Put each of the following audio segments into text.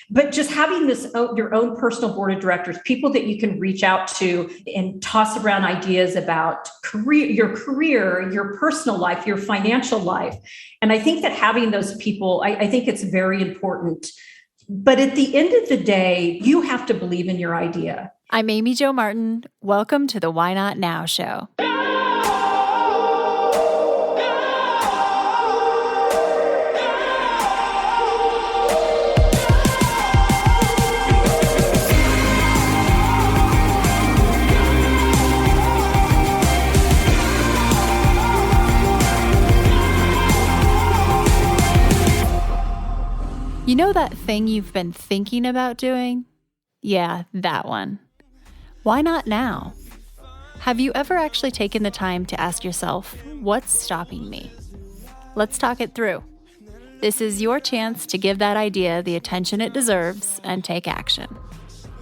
But just having your own personal board of directors, people that you can reach out to and toss around ideas about career, your personal life, your financial life. And I think that having those people, I think it's very important. But at the end of the day, you have to believe in your idea. I'm Amy Jo Martin. Welcome to the Why Not Now show. You know that thing you've been thinking about doing? Yeah, that one. Why not now? Have you ever actually taken the time to ask yourself, what's stopping me? Let's talk it through. This is your chance to give that idea the attention it deserves and take action.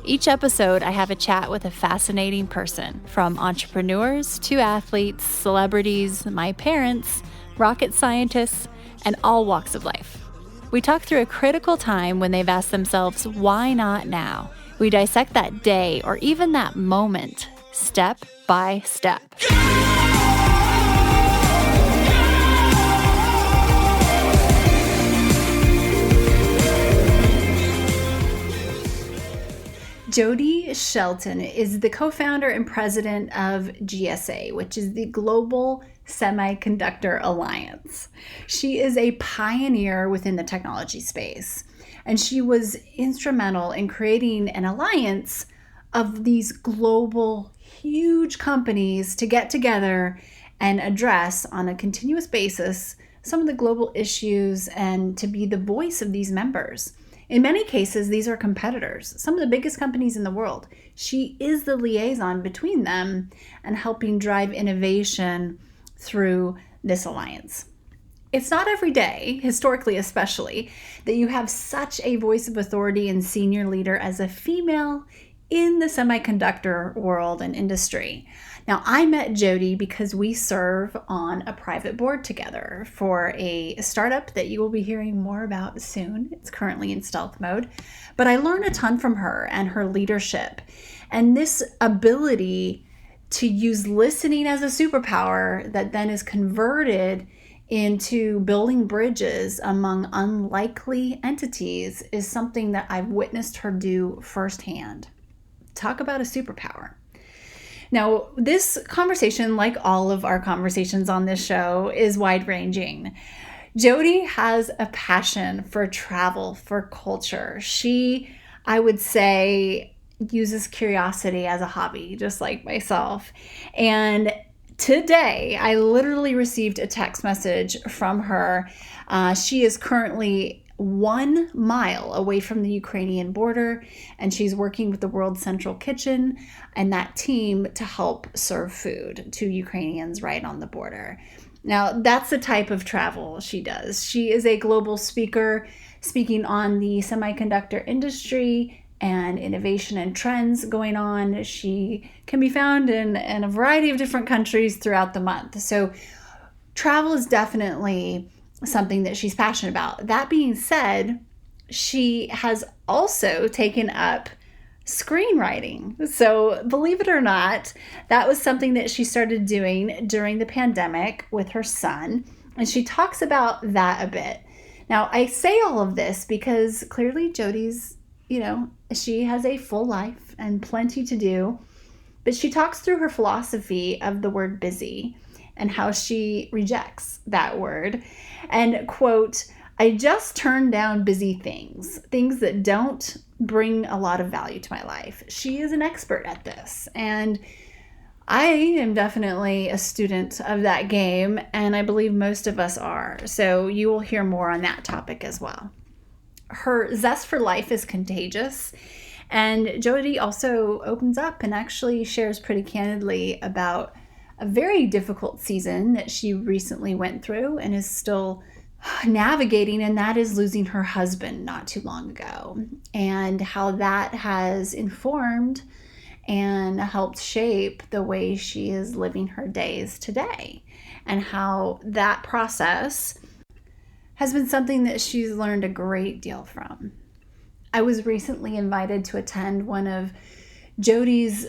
Each episode, I have a chat with a fascinating person, from entrepreneurs to athletes, celebrities, my parents, rocket scientists, and all walks of life. We talk through a critical time when they've asked themselves, why not now? We dissect that day or even that moment, step by step. Jodi Shelton is the co-founder and president of GSA, which is the Global Semiconductor Alliance. She is a pioneer within the technology space, and she was instrumental in creating an alliance of these global, huge companies to get together and address on a continuous basis some of the global issues and to be the voice of these members. In many cases, these are competitors, some of the biggest companies in the world. She is the liaison between them and helping drive innovation through this alliance. It's not every day, historically especially, that you have such a voice of authority and senior leader as a female in the semiconductor world and industry. Now, I met Jodi because we serve on a private board together for a startup that you will be hearing more about soon. It's currently in stealth mode, but I learned a ton from her and her leadership, and this ability to use listening as a superpower that then is converted into building bridges among unlikely entities is something that I've witnessed her do firsthand. Talk about a superpower. Now, this conversation, like all of our conversations on this show, is wide-ranging. Jodi has a passion for travel, for culture. She, I would say, uses curiosity as a hobby, just like myself. And today, I literally received a text message from her. She is currently 1 mile away from the Ukrainian border, and she's working with the World Central Kitchen and that team to help serve food to Ukrainians right on the border. Now, that's the type of travel she does. She is a global speaker, speaking on the semiconductor industry and innovation and trends going on. She can be found in a variety of different countries throughout the month. So travel is definitely something that she's passionate about. That being said, she has also taken up screenwriting. So believe it or not, that was something that she started doing during the pandemic with her son. And she talks about that a bit. Now, I say all of this because clearly Jodi's, she has a full life and plenty to do. But she talks through her philosophy of the word busy and how she rejects that word. And quote, I just turn down busy things that don't bring a lot of value to my life. She is an expert at this. And I am definitely a student of that game, and I believe most of us are. So you will hear more on that topic as well. Her zest for life is contagious. And Jodi also opens up and actually shares pretty candidly about a very difficult season that she recently went through and is still navigating, and that is losing her husband not too long ago, and how that has informed and helped shape the way she is living her days today, and how that process has been something that she's learned a great deal from. I was recently invited to attend one of Jodi's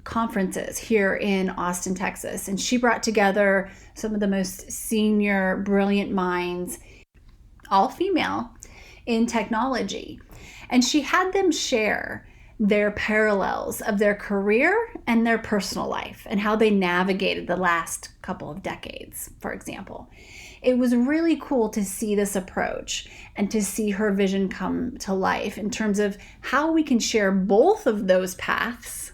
conferences here in Austin, Texas, and she brought together some of the most senior, brilliant minds, all female, in technology. And she had them share their parallels of their career and their personal life and how they navigated the last couple of decades, for example. It was really cool to see this approach and to see her vision come to life in terms of how we can share both of those paths.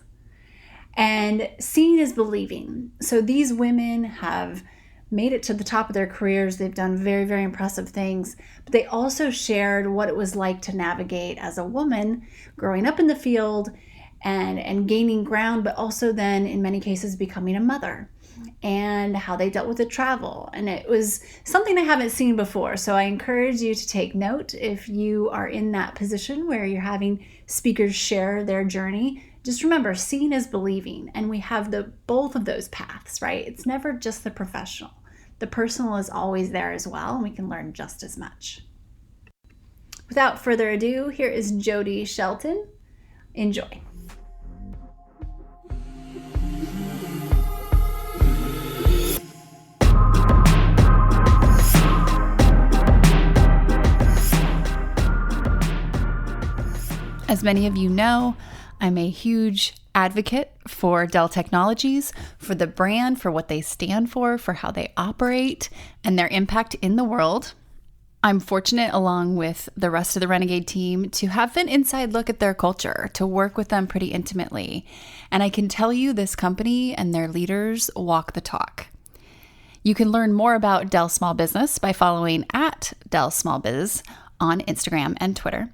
And seeing is believing. So these women have made it to the top of their careers. They've done very, very impressive things. But they also shared what it was like to navigate as a woman growing up in the field and gaining ground, but also then in many cases becoming a mother, and how they dealt with the travel. And it was something I haven't seen before. So I encourage you to take note if you are in that position where you're having speakers share their journey. Just remember, seeing is believing, and we have both of those paths, right? It's never just the professional. The personal is always there as well, and we can learn just as much. Without further ado, here is Jodi Shelton. Enjoy. As many of you know, I'm a huge advocate for Dell Technologies, for the brand, for what they stand for how they operate, and their impact in the world. I'm fortunate, along with the rest of the Renegade team, to have an inside look at their culture, to work with them pretty intimately. And I can tell you this company and their leaders walk the talk. You can learn more about Dell Small Business by following @DellSmallBiz on Instagram and Twitter.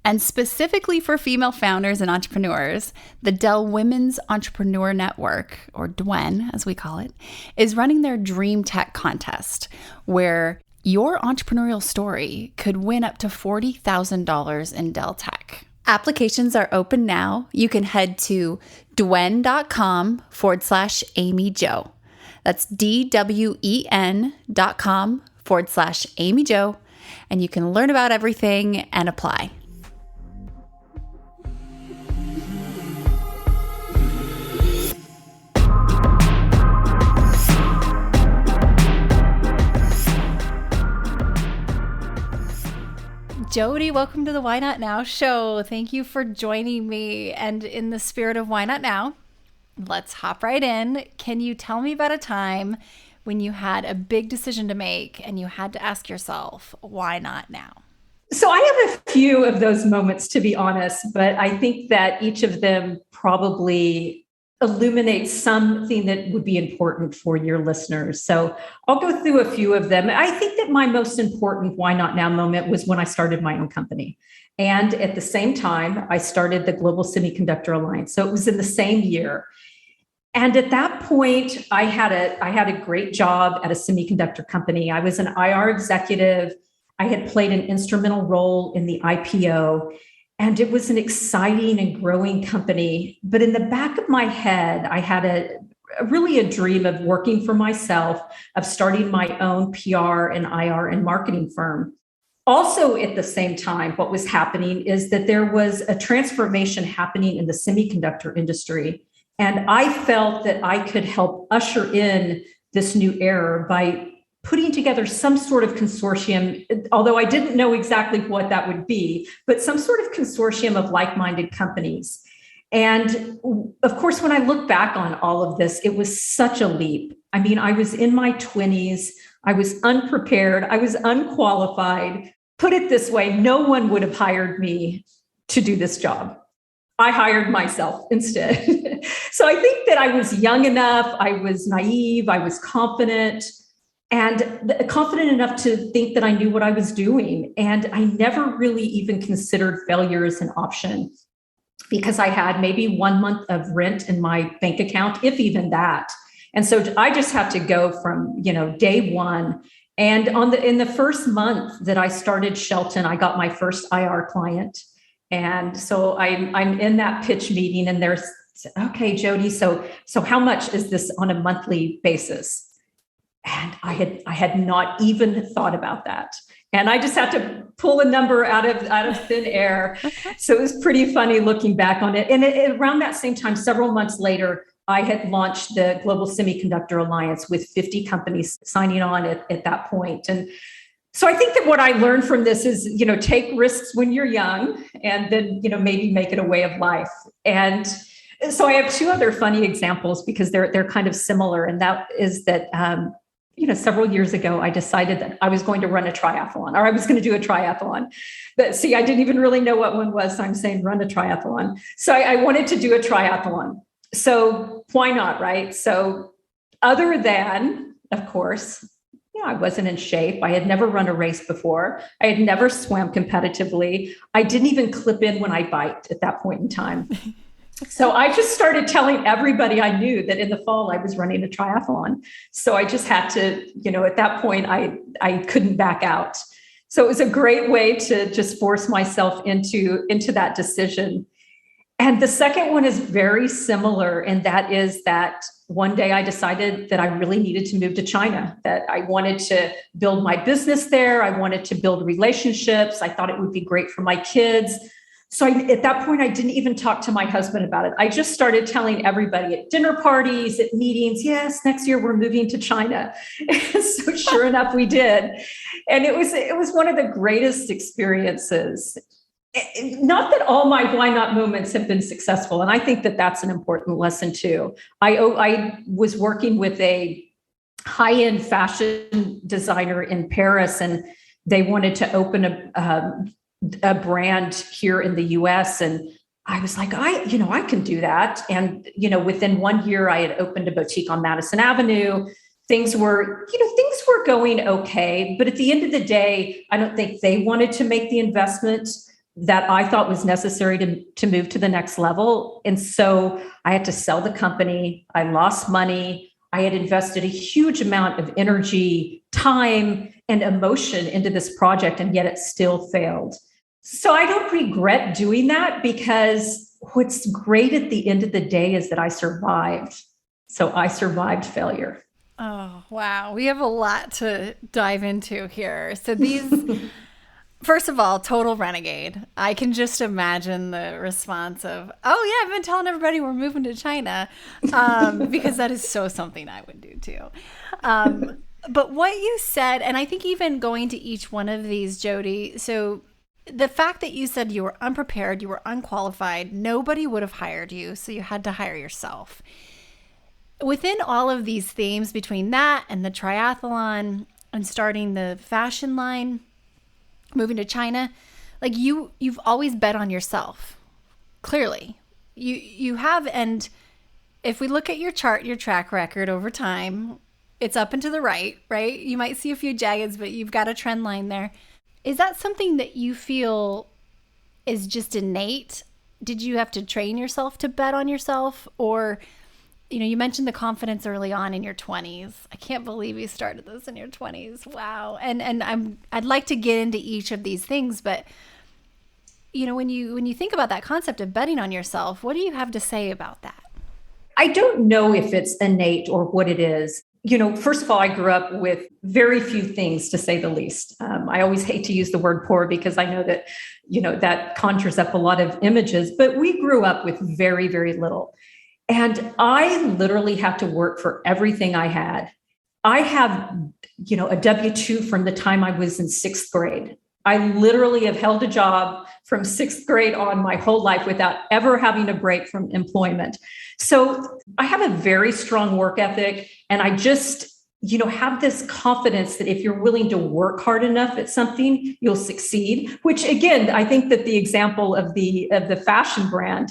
And specifically for female founders and entrepreneurs, the Dell Women's Entrepreneur Network, or DWEN as we call it, is running their Dream Tech contest, where your entrepreneurial story could win up to $40,000 in Dell Tech. Applications are open now. You can head to dwen.com/Amy Jo. That's DWEN.com/Amy Jo. And you can learn about everything and apply. Jodi, welcome to the Why Not Now show. Thank you for joining me. And in the spirit of Why Not Now, let's hop right in. Can you tell me about a time when you had a big decision to make and you had to ask yourself, why not now? So I have a few of those moments, to be honest, but I think that each of them probably illuminates something that would be important for your listeners. So I'll go through a few of them. I think that my most important why not now moment was when I started my own company. And at the same time, I started the Global Semiconductor Alliance. So it was in the same year. And at that point, I had a great job at a semiconductor company. I was an IR executive. I had played an instrumental role in the IPO, and it was an exciting and growing company. But in the back of my head, I had really a dream of working for myself, of starting my own PR and IR and marketing firm. Also, at the same time, what was happening is that there was a transformation happening in the semiconductor industry. And I felt that I could help usher in this new era by putting together some sort of consortium, although I didn't know exactly what that would be, but some sort of consortium of like-minded companies. And of course, when I look back on all of this, it was such a leap. I mean, I was in my 20s. I was unprepared. I was unqualified. Put it this way, no one would have hired me to do this job. I hired myself instead. So I think that I was young enough, I was naive, I was confident, and confident enough to think that I knew what I was doing. And I never really even considered failure as an option, because I had maybe 1 month of rent in my bank account, if even that. And so I just had to go from, day one. And in the first month that I started Shelton, I got my first IR client. And so I'm in that pitch meeting, and there's, okay, Jodi, so how much is this on a monthly basis? And I had not even thought about that. And I just had to pull a number out of thin air. So it was pretty funny looking back on it. And around that same time, several months later, I had launched the Global Semiconductor Alliance with 50 companies signing on at that point. And so I think that what I learned from this is, take risks when you're young and then, maybe make it a way of life. And so I have two other funny examples because they're kind of similar. And that is that, several years ago, I decided that I was going to run a triathlon, or I was going to do a triathlon. But see, I didn't even really know what one was. So I'm saying run a triathlon. So I wanted to do a triathlon. So why not, right? So other than, of course, I wasn't in shape. I had never run a race before. I had never swam competitively. I didn't even clip in when I biked at that point in time. So I just started telling everybody I knew that in the fall I was running a triathlon. So I just had to, at that point, I couldn't back out. So it was a great way to just force myself into that decision. And the second one is very similar. And that is that one day I decided that I really needed to move to China, that I wanted to build my business there. I wanted to build relationships. I thought it would be great for my kids. So at that point, I didn't even talk to my husband about it. I just started telling everybody at dinner parties, at meetings, yes, next year we're moving to China. So sure enough, we did. And it was one of the greatest experiences. Not that all my why not moments have been successful. And I think that that's an important lesson too. I was working with a high-end fashion designer in Paris, and they wanted to open a brand here in the US. And I was like, I can do that. And, within 1 year, I had opened a boutique on Madison Avenue. Things were going okay. But at the end of the day, I don't think they wanted to make the investment that I thought was necessary to move to the next level. And so I had to sell the company. I lost money. I had invested a huge amount of energy, time, and emotion into this project, and yet it still failed. So I don't regret doing that, because what's great at the end of the day is that I survived. So I survived failure. Oh, wow. We have a lot to dive into here. So these... First of all, total renegade. I can just imagine the response of, oh yeah, I've been telling everybody we're moving to China, because that is so something I would do too. But what you said, and I think even going to each one of these, Jodi, so the fact that you said you were unprepared, you were unqualified, nobody would have hired you, so you had to hire yourself. Within all of these themes, between that and the triathlon and starting the fashion line, moving to China, like you've always bet on yourself. Clearly, you have. And if we look at your chart, your track record over time, it's up and to the right? You might see a few jaggeds, but you've got a trend line there. Is that something that you feel is just innate? Did you have to train yourself to bet on yourself? Or, you mentioned the confidence early on in your 20s. I can't believe you started this in your 20s. Wow. And I'd like to get into each of these things, but when you think about that concept of betting on yourself, what do you have to say about that? I don't know if it's innate or what it is. First of all, I grew up with very few things, to say the least. I always hate to use the word poor, because I know that, that conjures up a lot of images, but we grew up with very, very little. And I literally had to work for everything I had. I have, a W-2 from the time I was in sixth grade. I literally have held a job from sixth grade on my whole life without ever having a break from employment. So I have a very strong work ethic, and I just, have this confidence that if you're willing to work hard enough at something, you'll succeed, which again, I think that the example of the fashion brand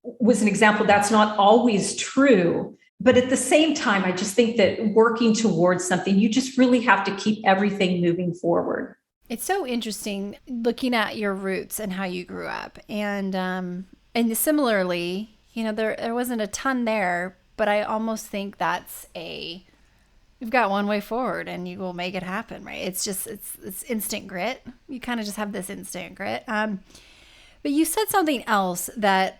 was an example that's not always true. But at the same time, I just think that working towards something, you just really have to keep everything moving forward. It's so interesting looking at your roots and how you grew up. And similarly, there wasn't a ton there, but I almost think you've got one way forward and you will make it happen, right? It's just, it's instant grit. You kind of just have this instant grit. But you said something else that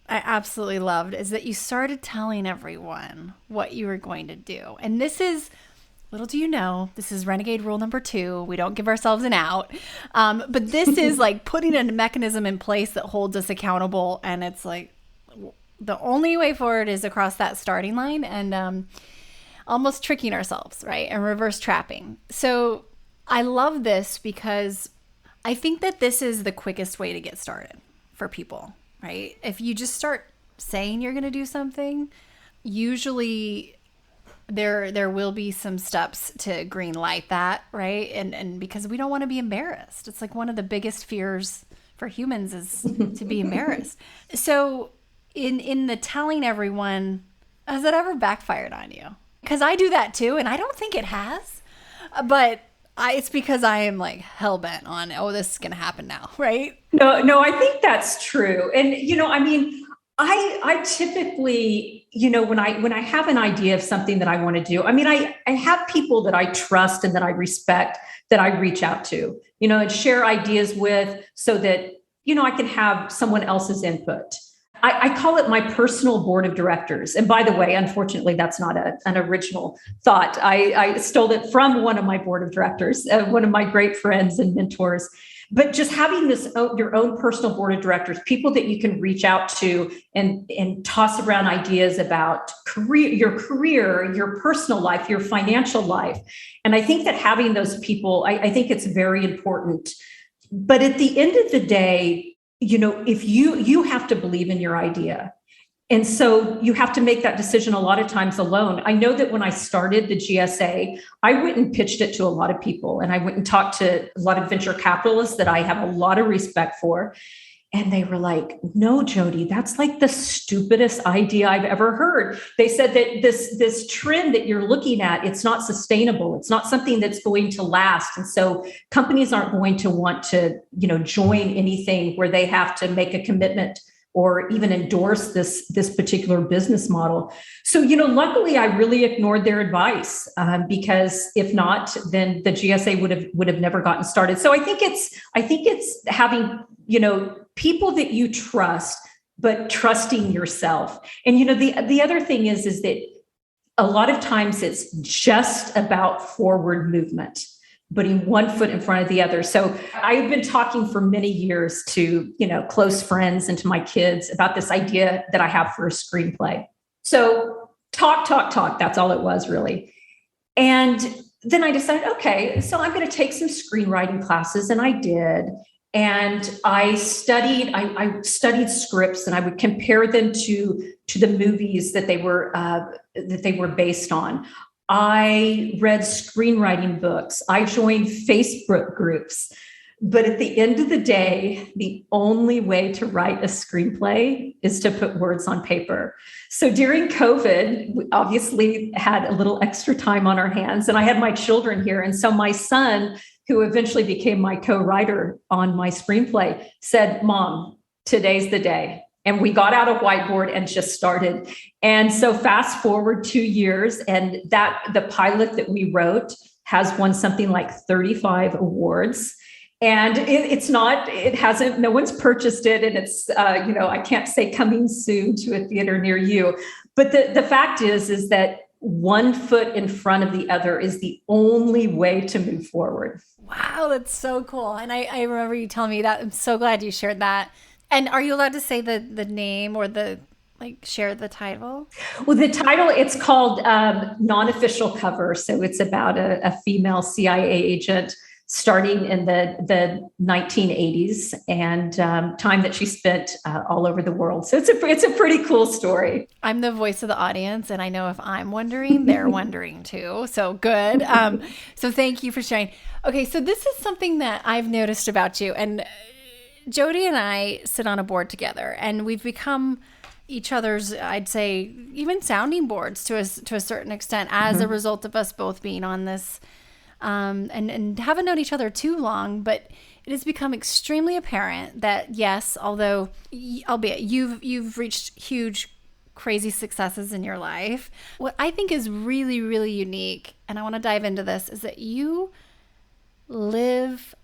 I absolutely loved, is that you started telling everyone what you were going to do. And this is little do you know, this is Renegade Rule number 2. We don't give ourselves an out. But this is like putting a mechanism in place that holds us accountable. And it's like the only way forward is across that starting line and almost tricking ourselves, right? And reverse trapping. So I love this because I think that this is the quickest way to get started for people, right? If you just start saying you're going to do something, usually there will be some steps to green light that, right? And because we don't want to be embarrassed. It's like one of the biggest fears for humans is to be embarrassed. So in the telling everyone, has it ever backfired on you? Because I do that too, and I don't think it has, but it's because I am like hell-bent on, oh, this is going to happen now, right? No, I think that's true. And, I mean, I typically, when I have an idea of something that I want to do, I mean, I have people that I trust and that I respect that I reach out to, and share ideas with so that, I can have someone else's input. I call it my personal board of directors. And by the way, unfortunately, that's not an original thought. I stole it from one of my board of directors, one of my great friends and mentors. But just having your own personal board of directors, people that you can reach out to and toss around ideas about your career, your personal life, your financial life. And I think that having those people, I think it's very important. But at the end of the day, if you have to believe in your idea. And so you have to make that decision a lot of times alone. I know that when I started the GSA, I went and pitched it to a lot of people, and I went and talked to a lot of venture capitalists that I have a lot of respect for. And they were like, no, Jodi, that's like the stupidest idea I've ever heard. They said that this trend that you're looking at, it's not sustainable. It's not something that's going to last. And so companies aren't going to want to, join anything where they have to make a commitment or even endorse this particular business model. So, luckily I really ignored their advice because if not, then the GSA would have never gotten started. So I think it's having, people that you trust, but trusting yourself. And, the other thing is that a lot of times it's just about forward movement, putting one foot in front of the other. So I've been talking for many years to, close friends and to my kids about this idea that I have for a screenplay. So talk. That's all it was really. And then I decided, okay, so I'm going to take some screenwriting classes. And I did. And I studied scripts, and I would compare them to the movies that they were based on. I read screenwriting books. I joined Facebook groups. But at the end of the day, the only way to write a screenplay is to put words on paper. So during COVID, we obviously had a little extra time on our hands, and I had my children here. And so my son, who eventually became my co-writer on my screenplay, said, Mom, today's the day. And we got out a whiteboard and just started. And so fast forward 2 years, and the pilot that we wrote has won something like 35 awards. And no one's purchased it. And it's, I can't say coming soon to a theater near you. But the fact is that one foot in front of the other is the only way to move forward. Wow, that's so cool. And I remember you telling me that. I'm so glad you shared that. And are you allowed to say the name or share the title? Well, the title, it's called Non-Official Cover. So it's about a female CIA agent starting in the 1980s and time that she spent all over the world. So it's a pretty cool story. I'm the voice of the audience, and I know if I'm wondering, they're wondering too. So good. So thank you for sharing. Okay, so this is something that I've noticed about you. And Jodi and I sit on a board together, and we've become each other's, I'd say, even sounding boards to a certain extent as a result of us both being on this and haven't known each other too long, but it has become extremely apparent that yes, albeit you've reached huge, crazy successes in your life, what I think is really, really unique, and I want to dive into this, is that you live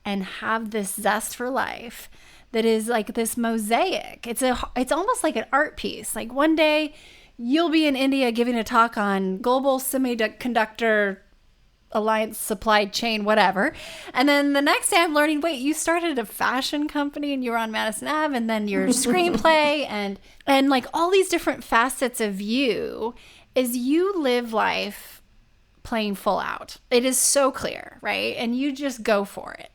and have this zest for life that is like this mosaic. It's almost like an art piece. Like one day you'll be in India giving a talk on global semiconductor alliance supply chain, whatever. And then the next day I'm learning, wait, you started a fashion company and you were on Madison Ave, and then your screenplay and like all these different facets of you is you live life playing full out. It is so clear, right? And you just go for it.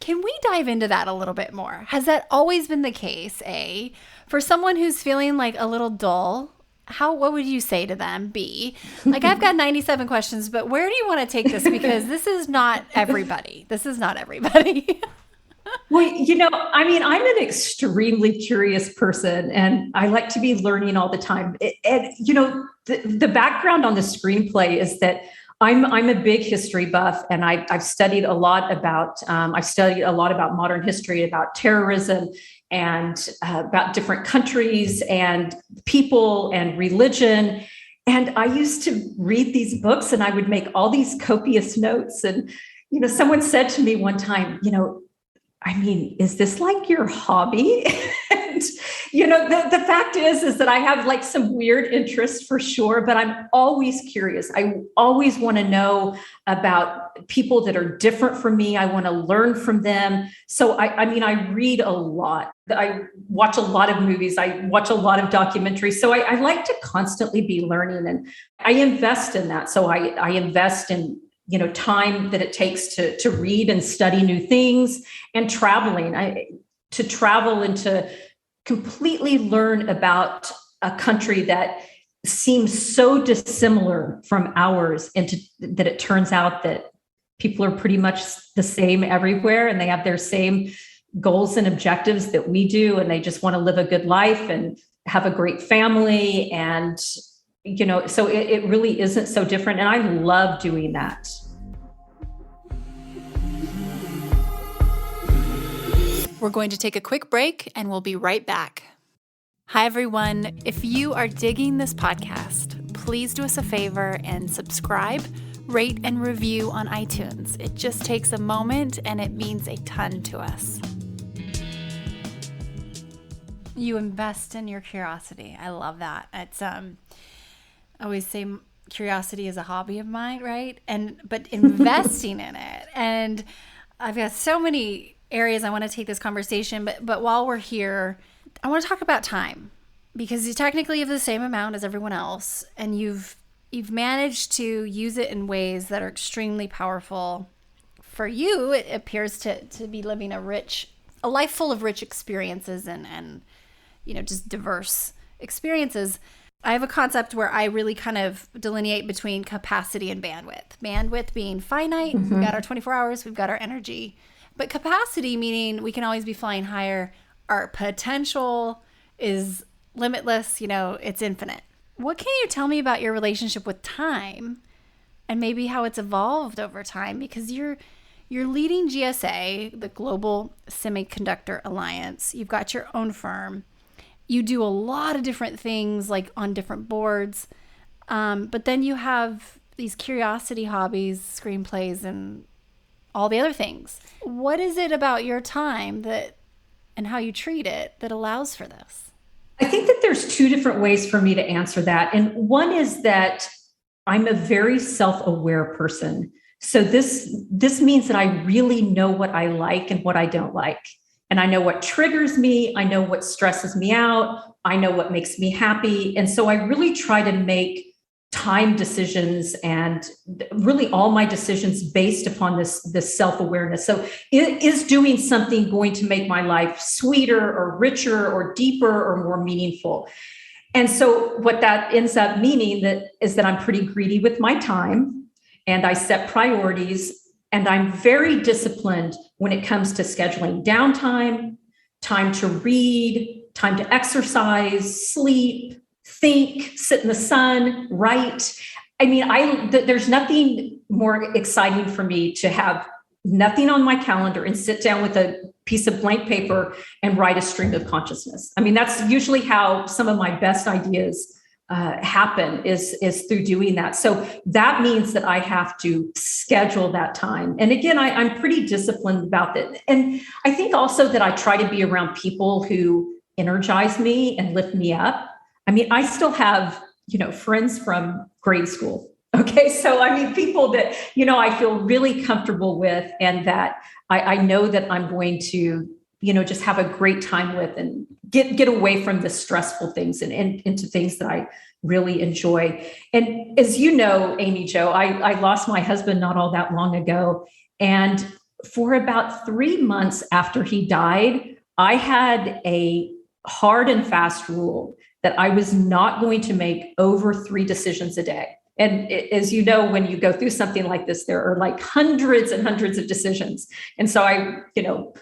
Can we dive into that a little bit more? Has that always been the case, A? For someone who's feeling like a little dull, what would you say to them? B, like I've got 97 questions, but where do you want to take this? Because this is not everybody. This is not everybody. Well, I'm an extremely curious person, and I like to be learning all the time. The background on the screenplay is that I'm a big history buff, and I've studied a lot about modern history, about terrorism, and about different countries and people and religion. And I used to read these books, and I would make all these copious notes. And someone said to me one time, is this like your hobby? And, the fact is that I have like some weird interest for sure, but I'm always curious. I always want to know about people that are different from me. I want to learn from them. So I read a lot. I watch a lot of movies. I watch a lot of documentaries. So I like to constantly be learning, and I invest in that. So I invest in time that it takes to read and study new things, and traveling. To travel and to completely learn about a country that seems so dissimilar from ours, and that it turns out that people are pretty much the same everywhere, and they have their same goals and objectives that we do, and they just want to live a good life and have a great family. And so it really isn't so different. And I love doing that. We're going to take a quick break and we'll be right back. Hi, everyone. If you are digging this podcast, please do us a favor and subscribe, rate, and review on iTunes. It just takes a moment and it means a ton to us. You invest in your curiosity. I love that. It's I always say curiosity is a hobby of mine, right? But investing in it. And I've got so many areas I want to take this conversation, but while we're here, I want to talk about time, because you technically have the same amount as everyone else, and you've managed to use it in ways that are extremely powerful. For you, it appears to be living a life full of rich experiences and just diverse experiences. I have a concept where I really kind of delineate between capacity and bandwidth. Bandwidth being finite, We've got our 24 hours, we've got our energy. But capacity meaning we can always be flying higher. Our potential is limitless, it's infinite. What can you tell me about your relationship with time and maybe how it's evolved over time? Because you're leading GSA, the Global Semiconductor Alliance. You've got your own firm. You do a lot of different things, like on different boards. But then you have these curiosity hobbies, screenplays, and all the other things. What is it about your time and how you treat it that allows for this? I think that there's two different ways for me to answer that. And one is that I'm a very self-aware person. So this means that I really know what I like and what I don't like. And I know what triggers me. I know what stresses me out. I know what makes me happy. And so I really try to make time decisions, and really all my decisions based upon this self-awareness. So is doing something going to make my life sweeter or richer or deeper or more meaningful? And so what that ends up meaning is that I'm pretty greedy with my time, and I set priorities, and I'm very disciplined when it comes to scheduling downtime, time to read, time to exercise, sleep, think, sit in the sun, write. There's nothing more exciting for me to have nothing on my calendar and sit down with a piece of blank paper and write a stream of consciousness. That's usually how some of my best ideas happen is through doing that. So that means that I have to schedule that time. And again, I'm pretty disciplined about it. And I think also that I try to be around people who energize me and lift me up. I still have friends from grade school. Okay. So, I mean, people that, I feel really comfortable with, and that I know that I'm going to, just have a great time with, and get away from the stressful things, and into things that I really enjoy. And as you know, Amy Jo, I lost my husband not all that long ago. And for about 3 months after he died, I had a hard and fast rule that I was not going to make over 3 decisions a day. And as you know, when you go through something like this, there are like hundreds and hundreds of decisions. And so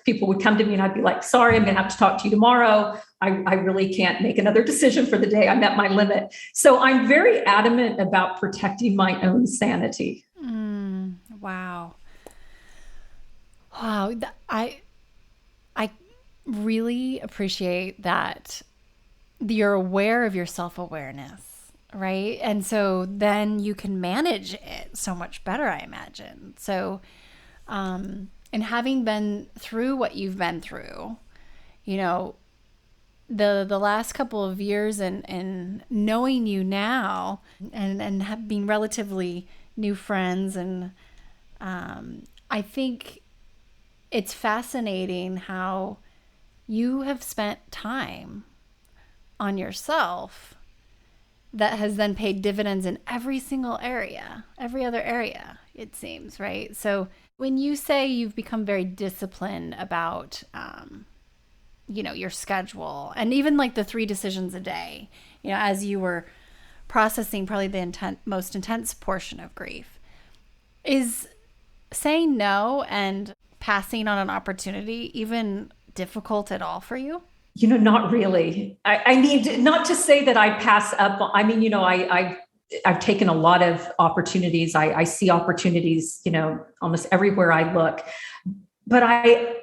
people would come to me and I'd be like, sorry, I'm going to have to talk to you tomorrow. I really can't make another decision for the day. I'm at my limit. So I'm very adamant about protecting my own sanity. Wow. Wow. I really appreciate that you're aware of your self-awareness, right? And so then you can manage it so much better, I imagine. So, and having been through what you've been through, the last couple of years, and knowing you now, and have been relatively new friends, and I think it's fascinating how you have spent time on yourself that has then paid dividends in every single area, every other area, it seems, right? So when you say you've become very disciplined about, your schedule, and even like the 3 decisions a day, as you were processing probably the most intense portion of grief, is saying no and passing on an opportunity even difficult at all for you? Not really. I need not to say that I pass up. I mean, I've taken a lot of opportunities. I see opportunities, almost everywhere I look. But I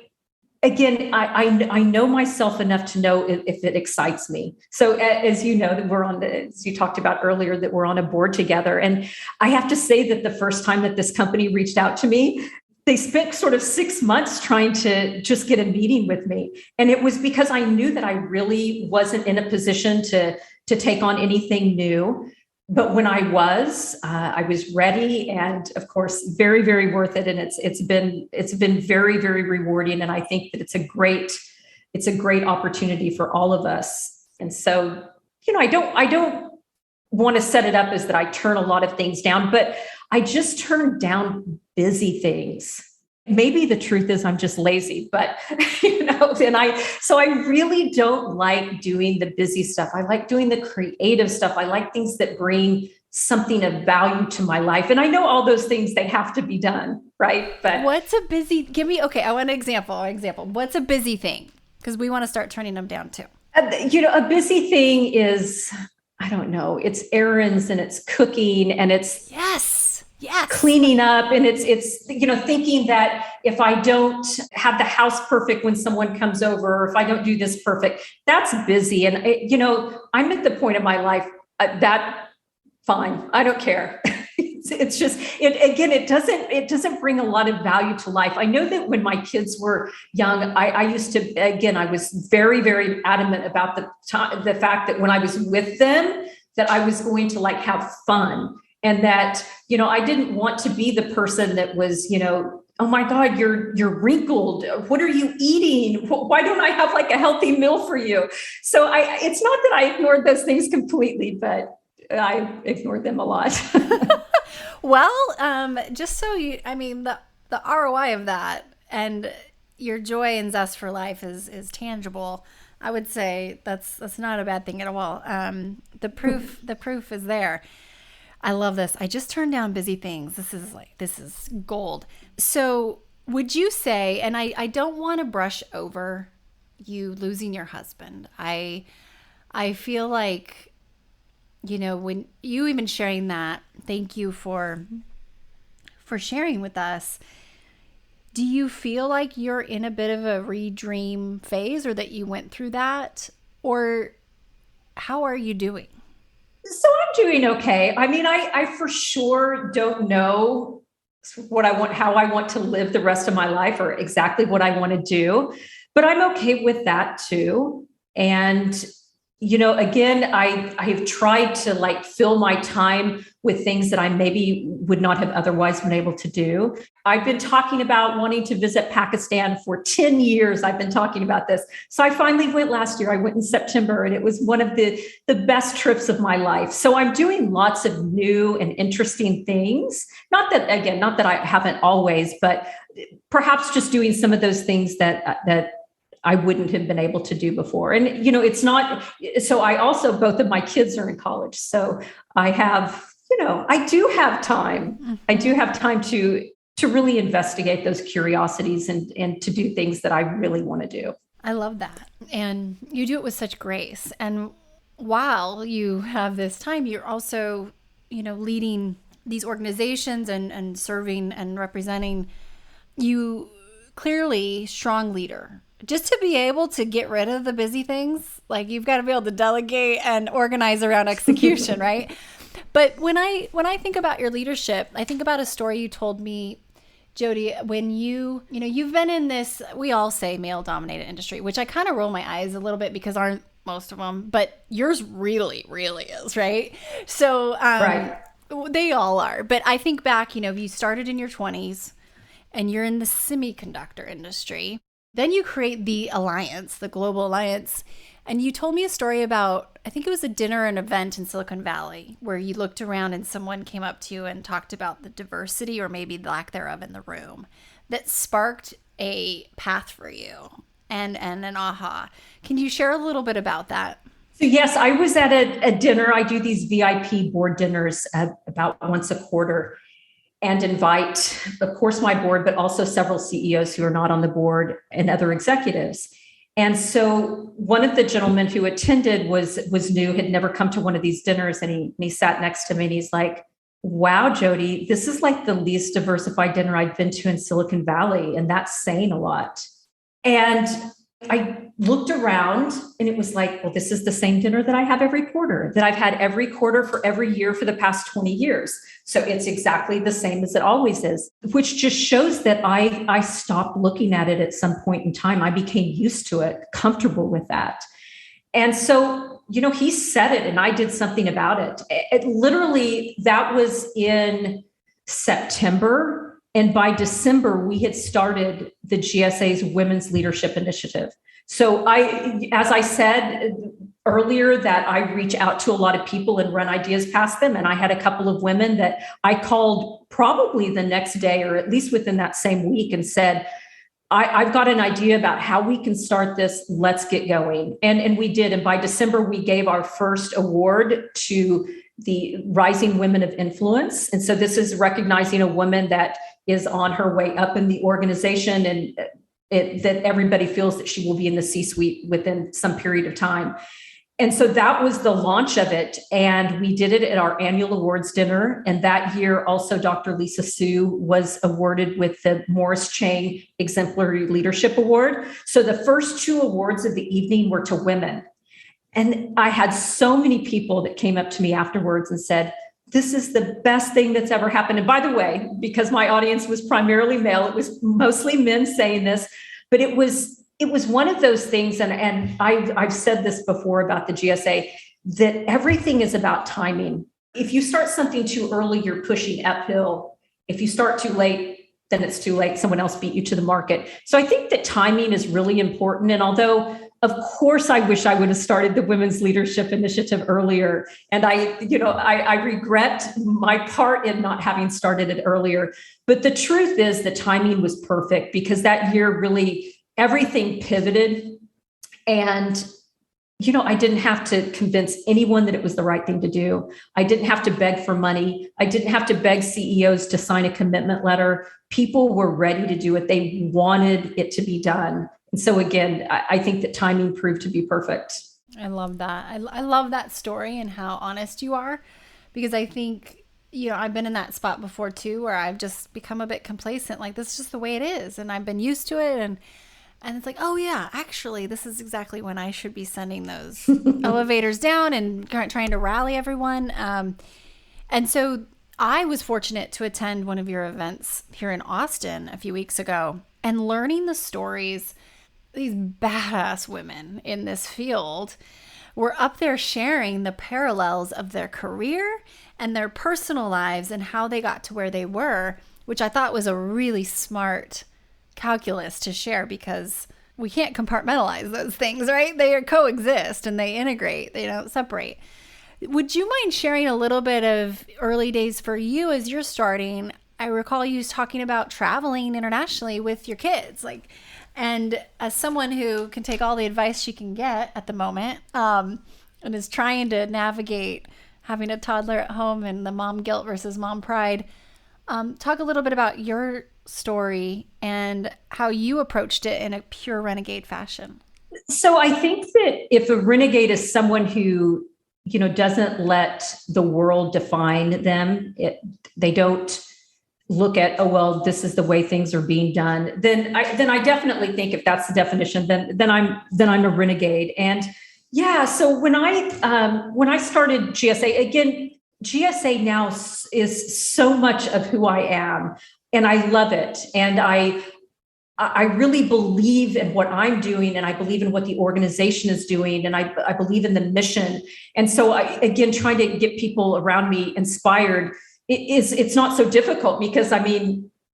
know myself enough to know if it excites me. So as you know, that as you talked about earlier, that we're on a board together. And I have to say that the first time that this company reached out to me, they spent sort of 6 months trying to just get a meeting with me. And it was because I knew that I really wasn't in a position to take on anything new. But when I was ready, and of course, very, very worth it. And it's been very, very rewarding. And I think that it's a great opportunity for all of us. And so, I don't want to set it up as that I turn a lot of things down, but I just turn down busy things. Maybe the truth is I'm just lazy, but so I really don't like doing the busy stuff. I like doing the creative stuff. I like things that bring something of value to my life. And I know all those things, they have to be done, right? But what's a busy, I want an example. What's a busy thing? Because we want to start turning them down too. A busy thing is, I don't know, it's errands, and it's cooking, and it's cleaning up, and it's thinking that if I don't have the house perfect when someone comes over, or if I don't do this perfect, that's busy. And I'm at the point of my life that fine, I don't care. It's just it doesn't bring a lot of value to life. I know that when my kids were young, I used to, I was very, very adamant about the fact that when I was with them, that I was going to have fun. And that, I didn't want to be the person that was, oh my God, you're wrinkled. What are you eating? Why don't I have a healthy meal for you? So it's not that I ignored those things completely, but I ignored them a lot. Well, just so the ROI of that, and your joy and zest for life is tangible. I would say that's not a bad thing at all. The proof is there. I love this. I just turned down busy things. This is gold. So would you say, and I don't want to brush over you losing your husband. I feel like, when you even sharing that, thank you for sharing with us. Do you feel like you're in a bit of a redream phase, or that you went through that, or how are you doing? So I'm doing okay. I mean, I for sure don't know what I want, how I want to live the rest of my life, or exactly what I want to do, but I'm okay with that too. And again, I have tried to like fill my time with things that I maybe would not have otherwise been able to do. I've been talking about wanting to visit Pakistan for 10 years. I've been talking about this. So I finally went last year. I went in September, and it was one of the best trips of my life. So I'm doing lots of new and interesting things. Not that I haven't always, but perhaps just doing some of those things that I wouldn't have been able to do before. And, it's not, so I also, both of my kids are in college. So I have, I do have time. Mm-hmm. I do have time to really investigate those curiosities and to do things that I really want to do. I love that. And you do it with such grace. And while you have this time, you're also, leading these organizations and serving and representing. You clearly strong leader. Just to be able to get rid of the busy things, like you've got to be able to delegate and organize around execution, right? But when I think about your leadership, I think about a story you told me, Jodi, when you've been in this, we all say male-dominated industry, which I kind of roll my eyes a little bit because aren't most of them, but yours really, really is, right? So Right. They all are. But I think back, you started in your 20s and you're in the semiconductor industry. Then you create the alliance, the global alliance. And you told me a story about, I think it was a dinner and event in Silicon Valley, where you looked around and someone came up to you and talked about the diversity or maybe lack thereof in the room that sparked a path for you and an aha. Can you share a little bit about that? So yes, I was at a dinner. I do these VIP board dinners about once a quarter, and invite, of course, my board, but also several CEOs who are not on the board and other executives. And so one of the gentlemen who attended was new, had never come to one of these dinners, and he sat next to me, and he's like, "Wow, Jodi, this is like the least diversified dinner I've been to in Silicon Valley, and that's saying a lot." And I looked around, and it was like, well, this is the same dinner that I have every quarter, that I've had every quarter for every year for the past 20 years. So it's exactly the same as it always is, which just shows that I stopped looking at it at some point in time. I became used to it, comfortable with that. And so, he said it, and I did something about it. It literally, that was in September. And by December, we had started the GSA's Women's Leadership Initiative. So as I said earlier, that I reach out to a lot of people and run ideas past them. And I had a couple of women that I called probably the next day, or at least within that same week, and said, I've got an idea about how we can start this. Let's get going. And we did. And by December, we gave our first award to the Rising Women of Influence. And so this is recognizing a woman that is on her way up in the organization, and that everybody feels that she will be in the C-suite within some period of time. And so that was the launch of it. And we did it at our annual awards dinner. And that year also, Dr. Lisa Su was awarded with the Morris Chang Exemplary Leadership Award. So the first two awards of the evening were to women. And I had so many people that came up to me afterwards and said, "This is the best thing that's ever happened." And by the way, because my audience was primarily male, it was mostly men saying this, but it was one of those things. And I've said this before about the GSA, that everything is about timing. If you start something too early, you're pushing uphill. If you start too late, then it's too late. Someone else beat you to the market. So I think that timing is really important. And although, of course, I wish I would have started the Women's Leadership Initiative earlier, and I regret my part in not having started it earlier. But the truth is, the timing was perfect, because that year really everything pivoted, and I didn't have to convince anyone that it was the right thing to do. I didn't have to beg for money. I didn't have to beg CEOs to sign a commitment letter. People were ready to do it. They wanted it to be done. And so again, I think that timing proved to be perfect. I love that. I love that story and how honest you are, because I think, I've been in that spot before too, where I've just become a bit complacent. Like, this is just the way it is. And I've been used to it. And it's like, oh yeah, actually, this is exactly when I should be sending those elevators down and trying to rally everyone. And so I was fortunate to attend one of your events here in Austin a few weeks ago, and learning the stories, these badass women in this field, were up there sharing the parallels of their career and their personal lives and how they got to where they were, which I thought was a really smart calculus to share, because we can't compartmentalize those things, right? They coexist and they integrate, they don't separate. Would you mind sharing a little bit of early days for you as you're starting? I recall you talking about traveling internationally with your kids, and as someone who can take all the advice she can get at the moment, and is trying to navigate having a toddler at home and the mom guilt versus mom pride, talk a little bit about your story and how you approached it in a pure renegade fashion. So I think that if a renegade is someone who, doesn't let the world define them, they don't look at, oh, well, this is the way things are being done, then I definitely think if that's the definition, then I'm a renegade. And yeah, so when I started GSA, again, GSA now is so much of who I am, and I love it. And I really believe in what I'm doing, and I believe in what the organization is doing, and I believe in the mission. And so again, trying to get people around me inspired, it's not so difficult, because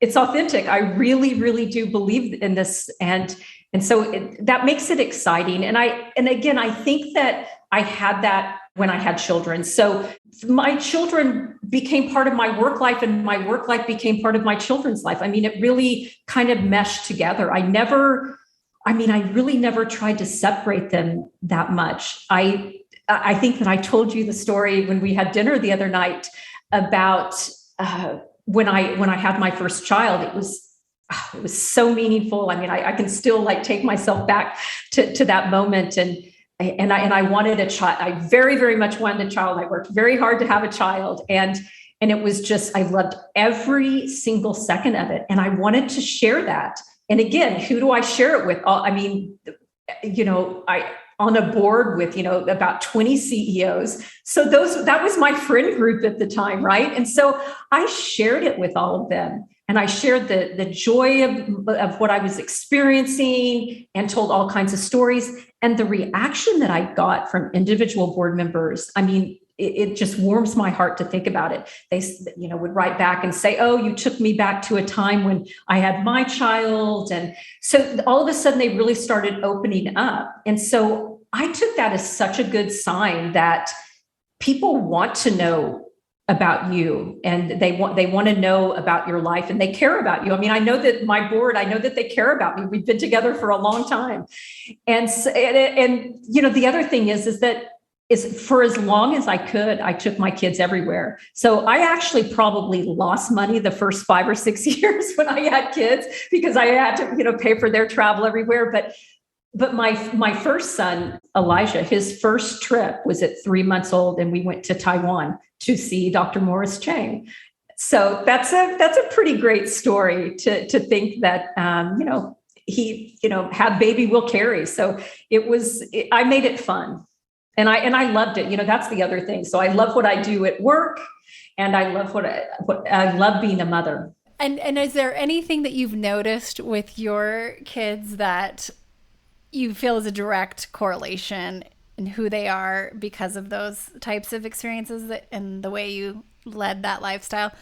it's authentic. I really, really do believe in this. And so that makes it exciting. And again, I think that I had that when I had children. So my children became part of my work life, and my work life became part of my children's life. It really kind of meshed together. I really never tried to separate them that much. I think that I told you the story when we had dinner the other night about when I had my first child. It was so meaningful. I can still take myself back to that moment. And I wanted a child. I very, very much wanted a child. I worked very hard to have a child. And it was just, I loved every single second of it. And I wanted to share that. And again, who do I share it with? On a board with, about 20 CEOs. So that was my friend group at the time, right? And so I shared it with all of them. And I shared the joy of what I was experiencing, and told all kinds of stories. And the reaction that I got from individual board members, it just warms my heart to think about it. They, would write back and say, oh, you took me back to a time when I had my child. And so all of a sudden they really started opening up. And so I took that as such a good sign that people want to know about you, and they want to know about your life, and they care about you. I know that my board, I know that they care about me. We've been together for a long time. And the other thing is that for as long as I could, I took my kids everywhere. So I actually probably lost money the first 5 or 6 years when I had kids, because I had to, pay for their travel everywhere. But my first son, Elijah, his first trip was at 3 months old, and we went to Taiwan to see Dr. Morris Chang. So that's a pretty great story to think that he had baby will carry. So I made it fun, and I loved it. That's the other thing. So I love what I do at work, and I love what I love being a mother. And is there anything that you've noticed with your kids that you feel is a direct correlation in who they are because of those types of experiences and the way you led that lifestyle?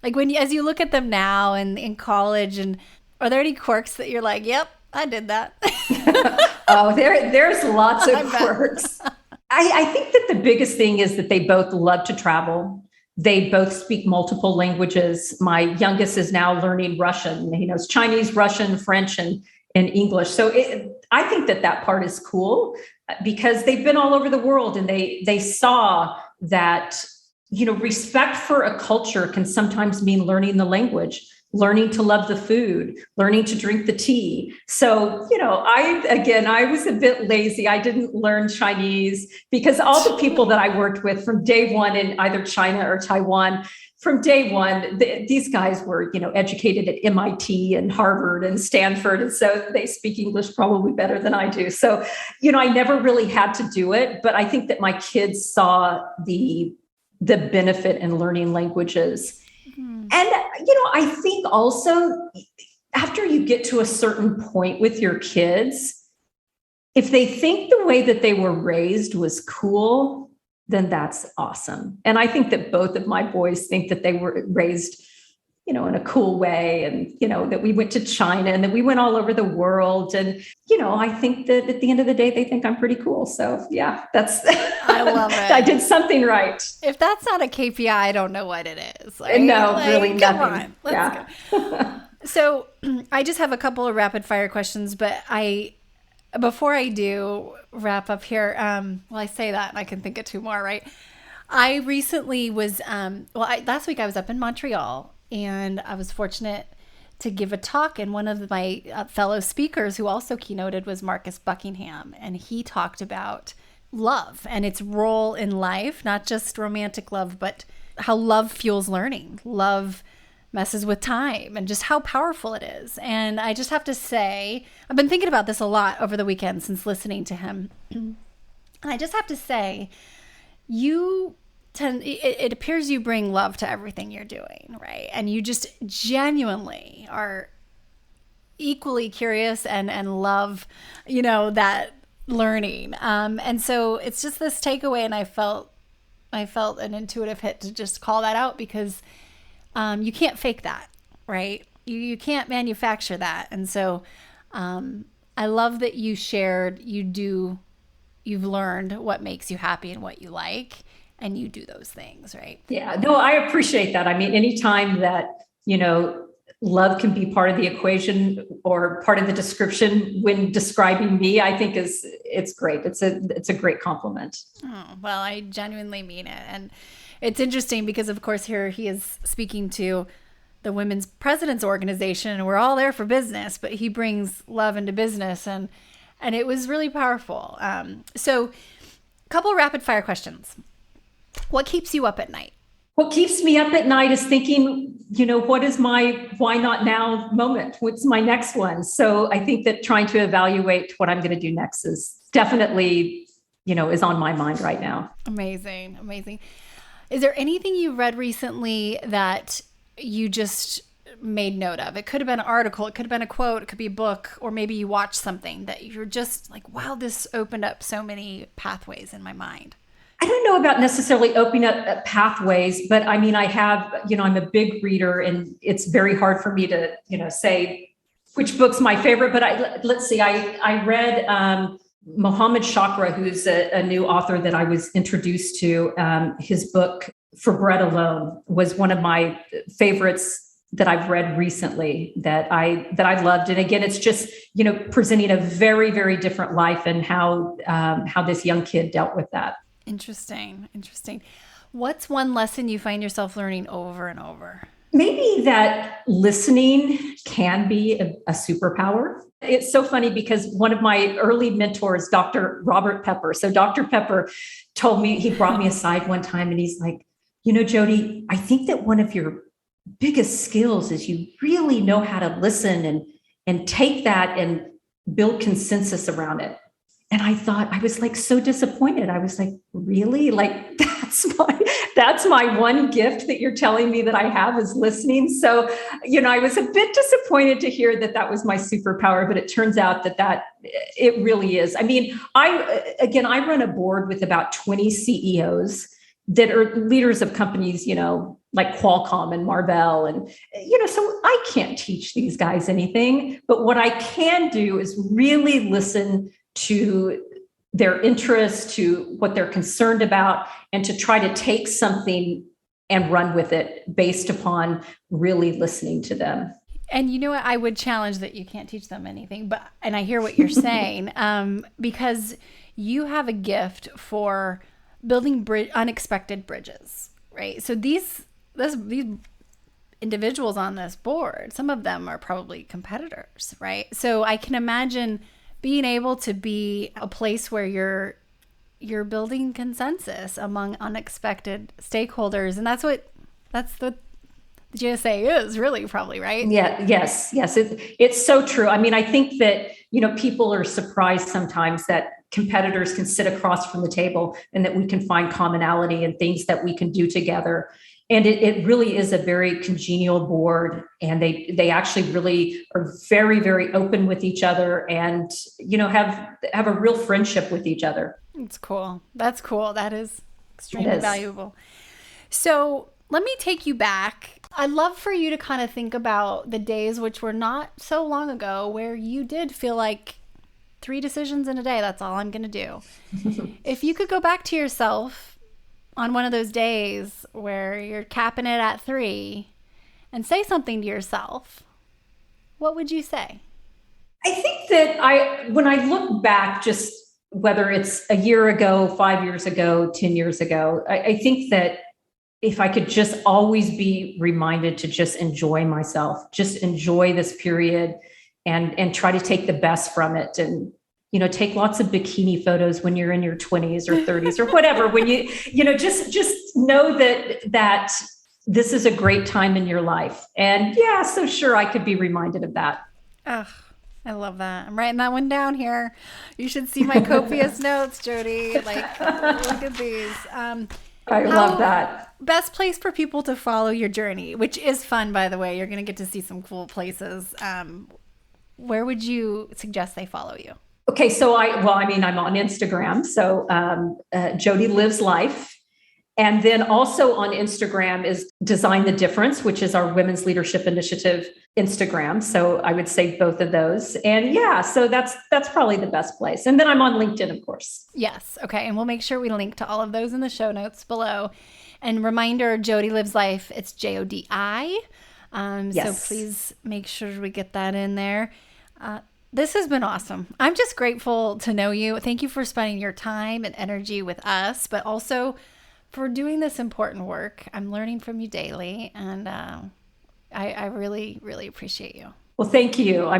As you look at them now and in college, and are there any quirks that you're like, yep, I did that? Oh, there's lots of quirks. I think that the biggest thing is that they both love to travel. They both speak multiple languages. My youngest is now learning Russian. He knows Chinese, Russian, French, and English. So I think that part is cool, because they've been all over the world, and they saw that, respect for a culture can sometimes mean learning the language, learning to love the food, learning to drink the tea. So, I was a bit lazy. I didn't learn Chinese, because all the people that I worked with from day one in either China or Taiwan, from day one, these guys were, educated at MIT and Harvard and Stanford. And so they speak English probably better than I do. So, I never really had to do it, but I think that my kids saw the benefit in learning languages. Mm-hmm. And, I think also after you get to a certain point with your kids, if they think the way that they were raised was cool, then that's awesome. And I think that both of my boys think that they were raised, in a cool way, and, that we went to China and that we went all over the world. And, I think that at the end of the day, they think I'm pretty cool. So yeah, I love it. I did something right. If that's not a KPI, I don't know what it is. No, really nothing. Come on, let's go. So I just have a couple of rapid fire questions, but before I do wrap up here, I say that and I can think of two more, right? I recently was, last week I was up in Montreal, and I was fortunate to give a talk, and one of my fellow speakers who also keynoted was Marcus Buckingham, and he talked about love and its role in life, not just romantic love, but how love fuels learning. Love messes with time and just how powerful it is. And I just have to say, I've been thinking about this a lot over the weekend since listening to him. And I just have to say, it appears you bring love to everything you're doing, right? And you just genuinely are equally curious and love, that learning. And so it's just this takeaway, and I felt an intuitive hit to just call that out, because you can't fake that, right? You can't manufacture that. And so I love that you shared, you've learned what makes you happy and what you like, and you do those things, right? Yeah, no, I appreciate that. I mean, anytime that, love can be part of the equation or part of the description when describing me, I think it's great. It's a great compliment. Oh, well, I genuinely mean it. And it's interesting because, of course, here he is speaking to the Women's President's Organization, and we're all there for business, but he brings love into business, and it was really powerful. So a couple of rapid fire questions. What keeps you up at night? What keeps me up at night is thinking, what is my why not now moment? What's my next one? So I think that trying to evaluate what I'm going to do next is definitely, is on my mind right now. Amazing. Amazing. Is there anything you read recently that you just made note of? It could have been an article, it could have been a quote, it could be a book, or maybe you watched something that you're just like, wow, this opened up so many pathways in my mind. I don't know about necessarily opening up pathways, but I mean, I have, I'm a big reader, and it's very hard for me to, say which book's my favorite, but let's see, I read Mohammed Chakra, who's a new author that I was introduced to. His book, For Bread Alone, was one of my favorites that I've read recently that I loved. And again, it's just, presenting a very, very different life, and how this young kid dealt with that. Interesting. What's one lesson you find yourself learning over and over? Maybe that listening can be a superpower. It's so funny because one of my early mentors, Dr. Robert Pepper. So Dr. Pepper told me, he brought me aside one time, and he's like, Jodi, I think that one of your biggest skills is you really know how to listen and take that and build consensus around it. And I thought, I was like so disappointed. I was like, really? Like, that's my one gift that you're telling me that I have is listening. So, I was a bit disappointed to hear that was my superpower, but it turns out that it really is. I mean, I run a board with about 20 CEOs that are leaders of companies, like Qualcomm and Marvell. And, so I can't teach these guys anything, but what I can do is really listen to their interests, to what they're concerned about, and to try to take something and run with it based upon really listening to them. And you know what? I would challenge that you can't teach them anything, and I hear what you're saying, because you have a gift for building unexpected bridges, right? So these individuals on this board, some of them are probably competitors, right? So I can imagine being able to be a place where you're building consensus among unexpected stakeholders, and that's what the GSA is really, probably, right? Yeah. Yes. It's so true. I mean, I think that people are surprised sometimes that competitors can sit across from the table and that we can find commonality and things that we can do together. And it really is a very congenial board, and they actually really are very, very open with each other, and have a real friendship with each other. It's cool. That's cool. That is It extremely is. valuable. So let me take you back. I'd love for you to kind of think about the days, which were not so long ago, where you did feel like 3 decisions in a day, that's all I'm going to do. If you could go back to yourself on one of those days where you're capping it at 3 and say something to yourself, what would you say? I think that when I look back, just whether it's a year ago, 5 years ago, 10 years ago, I think that if I could just always be reminded to just enjoy myself, just enjoy this period, and try to take the best from it, and take lots of bikini photos when you're in your 20s or 30s or whatever, when just know that this is a great time in your life. And yeah, so sure, I could be reminded of that. Ugh, I love that. I'm writing that one down here. You should see my copious notes, Jodi. Look at these. I love that. Best place for people to follow your journey, which is fun, by the way. You're going to get to see some cool places. Where would you suggest they follow you? Okay, so I'm on Instagram. So Jodi Lives Life. And then also on Instagram is Design the Difference, which is our Women's Leadership Initiative Instagram. So I would say both of those. And yeah, so that's probably the best place. And then I'm on LinkedIn, of course. Yes. Okay. And we'll make sure we link to all of those in the show notes below. And reminder, Jodi Lives Life, it's Jodi. Yes. So please make sure we get that in there. This has been awesome. I'm just grateful to know you. Thank you for spending your time and energy with us, but also for doing this important work. I'm learning from you daily, and I really, really appreciate you. Well, thank you. I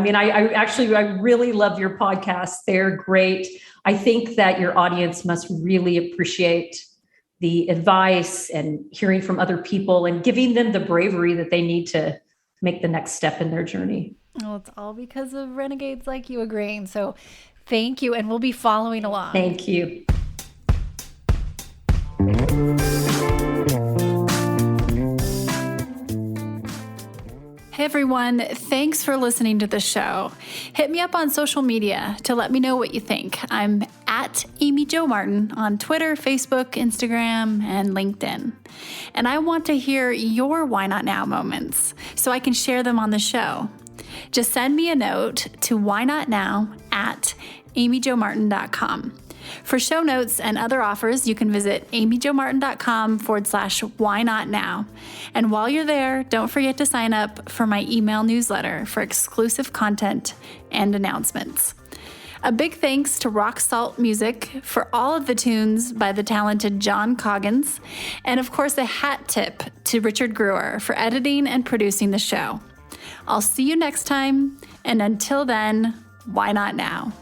really love your podcasts. They're great. I think that your audience must really appreciate the advice and hearing from other people and giving them the bravery that they need to make the next step in their journey. Well, it's all because of renegades like you agreeing. So thank you. And we'll be following along. Thank you. Hey everyone, thanks for listening to the show. Hit me up on social media to let me know what you think. I'm at Amy Jo Martin on Twitter, Facebook, Instagram, and LinkedIn. And I want to hear your Why Not Now moments so I can share them on the show. Just send me a note to whynotnow@amyjomartin.com. For show notes and other offers, you can visit amyjomartin.com/whynotnow. And while you're there, don't forget to sign up for my email newsletter for exclusive content and announcements. A big thanks to Rock Salt Music for all of the tunes by the talented John Coggins. And of course, a hat tip to Richard Brewer for editing and producing the show. I'll see you next time. And until then, why not now?